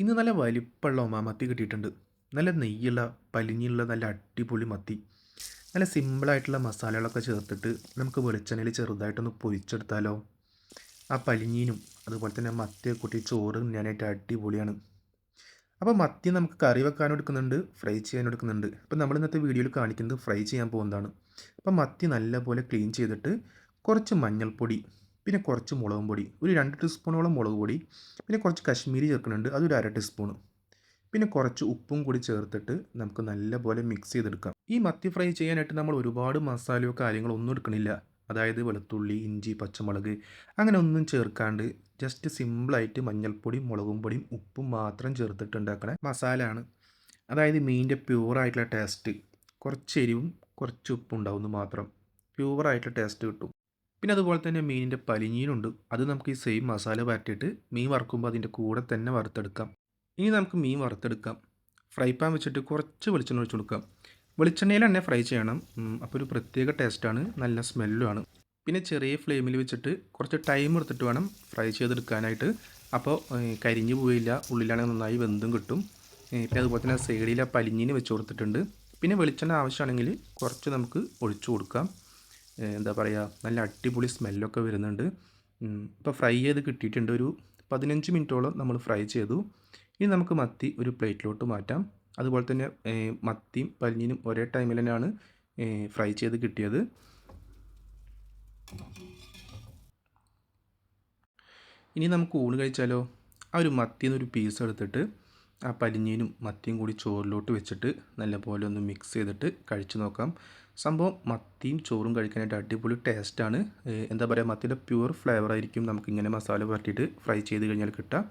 ഇന്ന് നല്ല വലിപ്പമുള്ള ഒമാമത്തി കിട്ടിയിട്ടുണ്ട്. നല്ല നെയ്യുള്ള, പലിഞ്ഞുള്ള നല്ല അടിപൊളി മത്തി. നല്ല സിമ്പിളായിട്ടുള്ള മസാലകളൊക്കെ ചേർത്തിട്ട് നമുക്ക് വെളിച്ചെണ്ണയിൽ ചെറുതായിട്ടൊന്ന് പൊരിച്ചെടുത്താലോ? ആ പലിഞ്ഞീനും അതുപോലെ തന്നെ മത്തിയൊക്കെ കൂട്ടി ചോറ് തിന്നാനായിട്ട് അടിപൊളിയാണ്. അപ്പോൾ മത്തി നമുക്ക് കറി വെക്കാനും എടുക്കുന്നുണ്ട്, ഫ്രൈ ചെയ്യാനും എടുക്കുന്നുണ്ട്. അപ്പോൾ നമ്മൾ ഇന്നത്തെ വീഡിയോയിൽ കാണിക്കുന്നത് ഫ്രൈ ചെയ്യാൻ പോകുന്നതാണ്. അപ്പോൾ മത്തി നല്ലപോലെ ക്ലീൻ ചെയ്തിട്ട് കുറച്ച് മഞ്ഞൾപ്പൊടി, പിന്നെ കുറച്ച് മുളകും പൊടി, ഒരു 2 ടീസ്പൂണോളം മുളക് പൊടി, പിന്നെ കുറച്ച് കശ്മീരി ചേർക്കുന്നുണ്ട്, അതൊരു 1/2 ടീസ്പൂൺ. പിന്നെ കുറച്ച് ഉപ്പും കൂടി ചേർത്തിട്ട് നമുക്ക് നല്ലപോലെ മിക്സ് ചെയ്തെടുക്കാം. ഈ മത്തി ഫ്രൈ ചെയ്യാനായിട്ട് നമ്മൾ ഒരുപാട് മസാലയോ കാര്യങ്ങളോ ഒന്നും എടുക്കണില്ല. അതായത് വെളുത്തുള്ളി, ഇഞ്ചി, പച്ചമുളക് അങ്ങനെ ഒന്നും ചേർക്കാണ്ട് ജസ്റ്റ് സിമ്പിളായിട്ട് മഞ്ഞൾപ്പൊടിയും മുളകും പൊടിയും ഉപ്പും മാത്രം ചേർത്തിട്ട് ഉണ്ടാക്കണ മസാല ആണ്. അതായത് മീനിൻ്റെ പ്യൂറായിട്ടുള്ള ടേസ്റ്റ്, കുറച്ച് എരിവും കുറച്ച് ഉപ്പും ഉണ്ടാവുമെന്ന് മാത്രം. പ്യൂറായിട്ടുള്ള ടേസ്റ്റ് കിട്ടും. പിന്നെ അതുപോലെ തന്നെ മീനിൻ്റെ പലിഞ്ഞീനുണ്ട്. അത് നമുക്ക് ഈ സെയിം മസാല പരട്ടിയിട്ട് മീൻ വറുക്കുമ്പോൾ അതിൻ്റെ കൂടെ തന്നെ വറുത്തെടുക്കാം. ഇനി നമുക്ക് മീൻ വറുത്തെടുക്കാം. ഫ്രൈ പാൻ വെച്ചിട്ട് കുറച്ച് വെളിച്ചെണ്ണ ഒഴിച്ച് കൊടുക്കാം. വെളിച്ചെണ്ണയിൽ തന്നെ ഫ്രൈ ചെയ്യണം. അപ്പോൾ ഒരു പ്രത്യേക ടേസ്റ്റാണ്, നല്ല സ്മെല്ലുമാണ്. പിന്നെ ചെറിയ ഫ്ലെയിമിൽ വെച്ചിട്ട് കുറച്ച് ടൈം എടുത്തിട്ട് വേണം ഫ്രൈ ചെയ്തെടുക്കാനായിട്ട്. അപ്പോൾ കരിഞ്ഞു പോയില്ല, ഉള്ളിലാണെങ്കിൽ നന്നായി വെന്തും കിട്ടും. പിന്നെ അതുപോലെ തന്നെ സൈഡിൽ ആ പലിഞ്ഞിന് വെച്ച് കൊടുത്തിട്ടുണ്ട്. പിന്നെ വെളിച്ചെണ്ണ ആവശ്യമാണെങ്കിൽ കുറച്ച് നമുക്ക് ഒഴിച്ചു കൊടുക്കാം. എന്താ പറയുക, നല്ല അടിപൊളി സ്മെല്ലൊക്കെ വരുന്നുണ്ട്. ഇപ്പോൾ ഫ്രൈ ചെയ്ത് കിട്ടിയിട്ടുണ്ട്. ഒരു 15 മിനിറ്റോളം നമ്മൾ ഫ്രൈ ചെയ്തു. ഇനി നമുക്ക് മത്തി ഒരു പ്ലേറ്റിലോട്ട് മാറ്റാം. അതുപോലെ തന്നെ മത്തിയും പല്ലിനും ഒരേ ടൈമിൽ തന്നെയാണ് ഫ്രൈ ചെയ്ത് കിട്ടിയത്. ഇനി നമുക്ക് ഊണ് കഴിച്ചാലോ? ആ ഒരു മത്തിയിൽ നിന്ന് ഒരു പീസ് എടുത്തിട്ട് ആ പലിഞ്ഞീനും മത്തിയും കൂടി ചോറിലോട്ട് വെച്ചിട്ട് നല്ലപോലെ ഒന്ന് മിക്സ് ചെയ്തിട്ട് കഴിച്ചു നോക്കാം. സംഭവം മത്തിയും ചോറും കഴിക്കാനായിട്ട് അടിപൊളി ടേസ്റ്റാണ്. എന്താ പറയുക, മത്തിയുടെ പ്യുവർ ഫ്ലേവർ ആയിരിക്കും നമുക്കിങ്ങനെ മസാല പുരട്ടിയിട്ട് ഫ്രൈ ചെയ്ത് കഴിഞ്ഞാൽ കിട്ടുക.